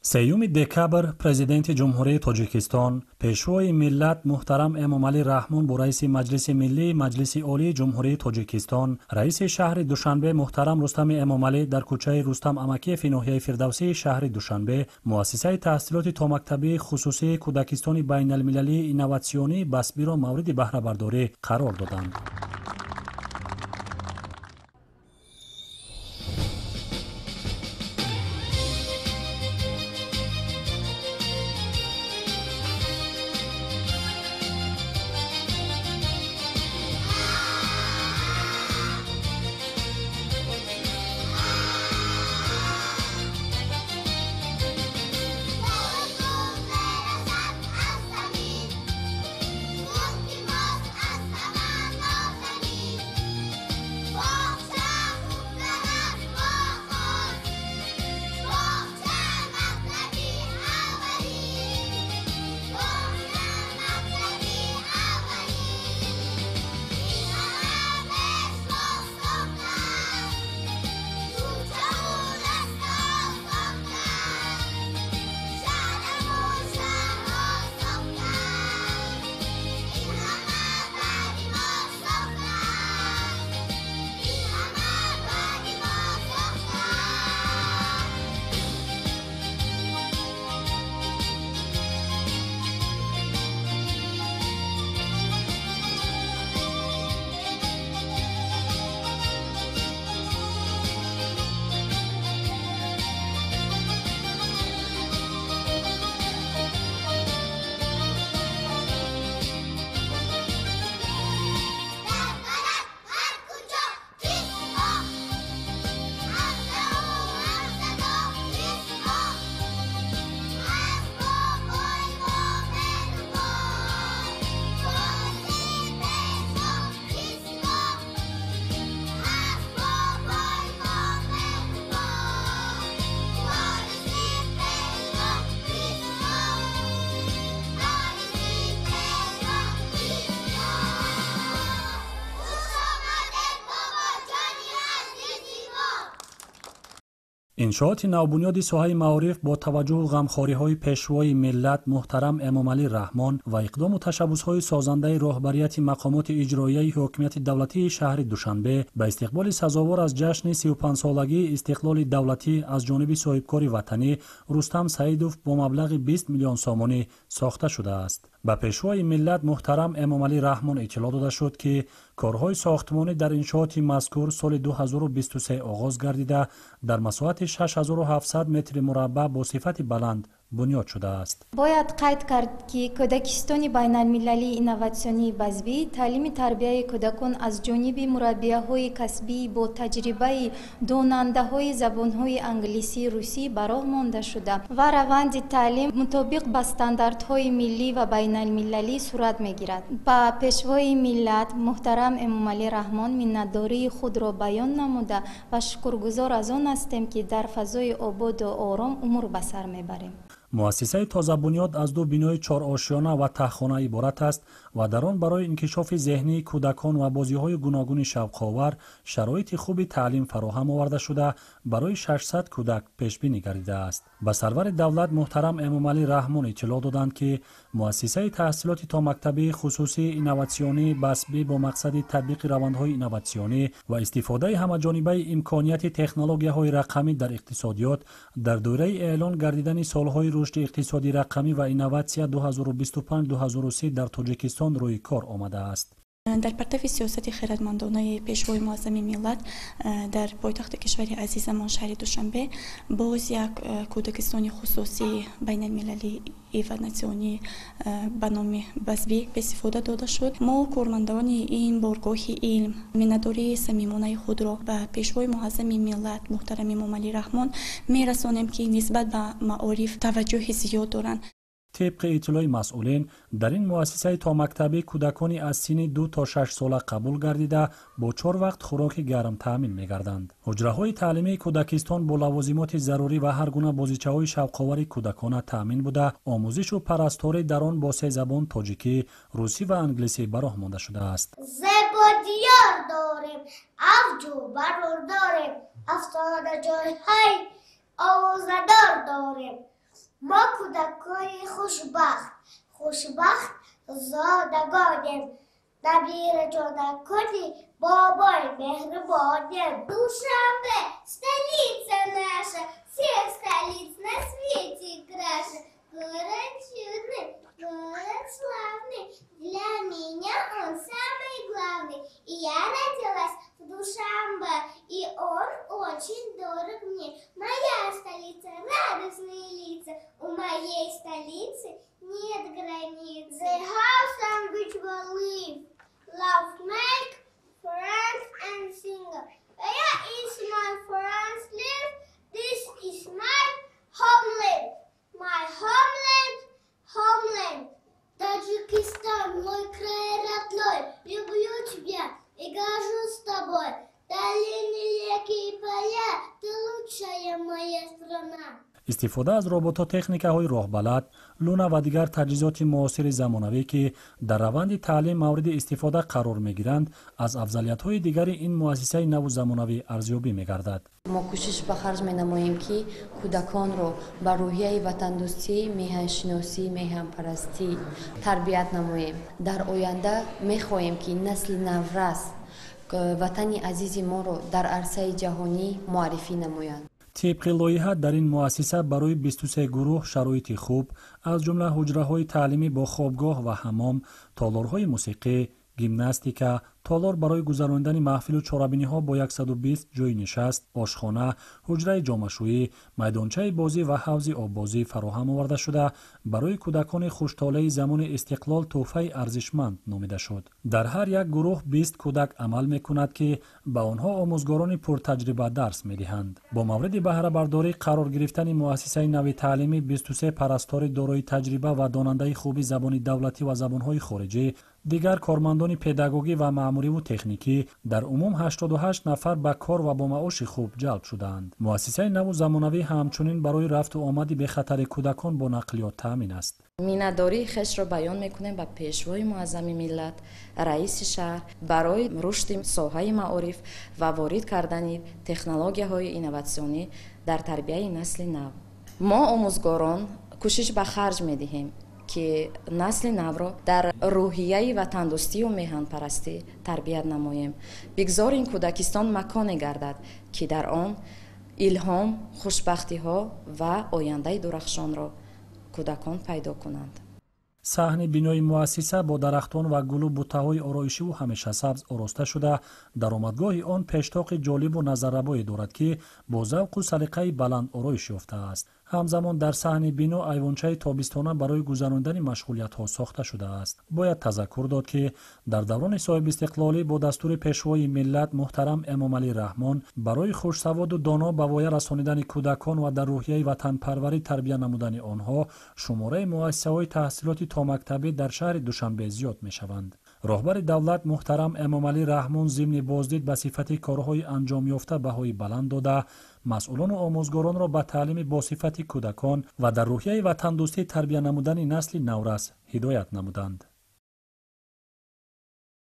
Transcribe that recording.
سیوم دکبر پرزیدنت جمهوری تاجیکستان پیشوای ملت محترم امامعلی رحمون با رئیس مجلس ملی مجلس عالی جمهوری تاجیکستان رئیس شهر دوشنبه محترم رستم امامعلی در کوچه رستم امکی فی ناحیه فردوسی شهر دوشنبه مؤسسه تحصیلات تا مکتبی خصوصی کودکستان بین المللی اینواسیونی بسبی را مورد بهره برداری قرار دادند. انشاءات نوبنیاد ساحه معارف با توجه و غمخوری‌های پیشوای ملت محترم امامعلی رحمان و اقدام و تشبث‌های سازنده رهبریت مقامات اجرایی حکومت دولتی شهر دوشنبه به استقبال سزاوار از جشن 35 سالگی استقلال دولتی از جانب صاحبکار وطنی رستم سعیدوف با مبلغ 20 میلیون سامانی ساخته شده است. به پیشوای ملت محترم امامعلی رحمان اطلاع داده شد که کارهای ساختمانی در انشاءات مذکور سال 2023 آغاز گردیده در مساحت 6700 متر مربع با صفت بلند بنیاد شده است. باید قید کرد که کودکستان بین المللی اینواسیونی بزبی تعلیم تربیت کودکان از جانب مربیه‌های کسبی با تجربه داننده‌های زبان‌های انگلیسی روسی براه مانده شده و روند تعلیم مطابق با استانداردهای ملی و بین المللی صورت می‌گیرد. با پیشوای ملت محترم امامعلی رحمان منتداری خود را بیان نموده و شکرگزار از آن هستیم که در فضای آباد و آرام امور به سر میبریم. مؤسسه تازه بنیاد از دو بینای 4 آشیانه و تخانه عبارت است و در آن برای انکشاف ذهنی کودکان و بازی‌های گوناگون شوق‌آور شرایط خوب تعلیم فراهم آورده شده برای 600 کودک پیش بینی گردیده است. به سرور دولت محترم امامعلی رحمان اطلاع دادند که مؤسسه تحصیلات تا مکتبی خصوصی اینواسیونی بسبی با مقصد تطبیق روندهای اینواسیونی و استفاده همه‌جانبه امکانیت تکنولوژی‌های رقمی در اقتصادیات در دوره اعلان گردیدن سالهای رشد اقتصادی رقمی و اینواسیون 2025-2030 در تاجیکستان روی کار آمده است. در پرتو سیاست خردمندانه پیشوای معظم ملت در پایتخت کشور عزیزمان شهر دوشنبه باز یک کودکستان خصوصی بین المللی اینواسیونی به نام بزبی به استفاده داده شد. ما کارمندان این بارگاه علم منتداری صمیمانه خود را به پیشوای معظم ملت محترم امامعلی رحمان میرسانیم که نسبت به معارف توجه زیاد دارند. طبق اطلاع مسئولین در این مؤسسه تا مکتبی کودکانی از سن 2 تا 6 ساله قبول گردیده با 4 وقت خوراک گرم تامین می‌گردند. حجره‌های تعلیمی کودکستان با لوازمات ضروری و هر گونه بازیچه‌های شوق‌آور کودکان تامین بوده، آموزش و پرستاری در آن با 3 زبان تاجیکی، روسی و انگلیسی براه مانده شده است. زبادیار داریم، افجو برور داریم، افسانه جای های آوازدار داریم. ما کودکان خوشبخت زادگانیم. دبیر جانکانی بابای مهربانیم. Душанбе, столица наша, всех столиц на свете краше. Город чудный, город славный, для меня он самый главный. И я родилась в Душанбе, и он очень дорог мне. Моя столица, радостные лица, у моей столицы нет границ. The house on which we live, love make, friends and sing. Where is my friends live? This is my homeland. My homeland, homeland. Таджикистан, мой край родной, люблю тебя и горжусь тобой. Долины, реки и поля, ты лучшая моя страна. استفاده از ربات‌ها، تکنیک‌های راهبلد، لونا و دیگر تجهیزات معاصر زمانوی که در روند تعلیم مورد استفاده قرار می‌گیرند، از افضلیت‌های دیگر این مؤسسه نو زمانوی ارزیابی می‌گردد. ما کوشش به خرج می‌نماییم که کودکان را به روحیه وطن‌دوستی، میهن‌شناسی، میهن‌پرستی تربیت نماییم. در آینده می‌خواهیم که نسل نورس وطن عزیز ما را در عرصه جهانی معرفی نمایند. طبق لایحه در این مؤسسه برای 23 گروه شرایط خوب از جمله حجره‌های تعلیمی با خوابگاه و حمام، تالارهای موسیقی، گیمناستیکا، تالار برای گذراندن محفل و چارابینی‌ها با 120 جای نشست، آشخانه، حجره جامه‌شویی، میدانچه بازی و حوض آببازی فراهم آورده شده برای کودکان خوش‌طالع زمان استقلال تحفه ارزشمند نامیده شد. در هر یک گروه 20 کودک عمل می‌کند که به آنها آموزگاران پرتجربه درس می‌دهند. با مورد بهره برداری قرار گرفتن مؤسسه نو تعلیمی 23 پرستار دارای تجربه و داننده خوبی زبان دولتی و زبان‌های خارجی، دیگر کارمندان پداگوژی و مأموری و تکنیکی، در عموم 88 نفر به کار و با معاش خوب جلب شدند. مؤسسه نو زمانوی همچنین برای رفت و آمد به خطر کودکان با نقلیات تامین است. مینه‌داری خش را بیان می‌کنیم به پیشوای معظم ملت، رئیس شهر برای رشد ساحه معارف و وارد کردن تکنولوژی‌های اینوواسیونی در تربیت نسل نو. ما آموزگاران کوشش به خرج می‌دهیم که نسل نو را در روحیه وطن‌دوستی و میهن‌پرستی تربیت نماییم. بگذاریم کودکستان مکانی گردد که در آن الهام، خوشبختی‌ها و آینده درخشان را کودکان پیدا کنند. صحن بینای مؤسسه با درختان و گل و بوته‌های آرایشی و همیشه سبز آراسته شده، درآمدگاه آن پیشتاق جالب و نظرربایی دارد که با ذوق و سلیقه بلند آرایش یافته است. همزمان در صحن بینا ایوانچه تابستانه برای گذراندن مشغولیت‌ها ساخته شده است. باید تذکر داد که در دوران صاحب استقلالی با دستور پیشوای ملت محترم امام علی رحمان برای خوش‌سواد و دانا به وای رسانیدن کودکان و در روحیه وطن پروری تربیت نمودن آنها، شماره مؤسسه‌های تحصیلاتی تا مکتبی در شهر دوشنبه زیاد می‌شوند. راهبر دولت محترم امام علی رحمان ضمن بازدید به صفت کارهای انجام یافته بهای بلند داده، مسئولان و آموزگاران را به تعلیم با صفت کودکان و در روحیه وطن دوستی تربیت نمودن نسل نورس هدایت نمودند.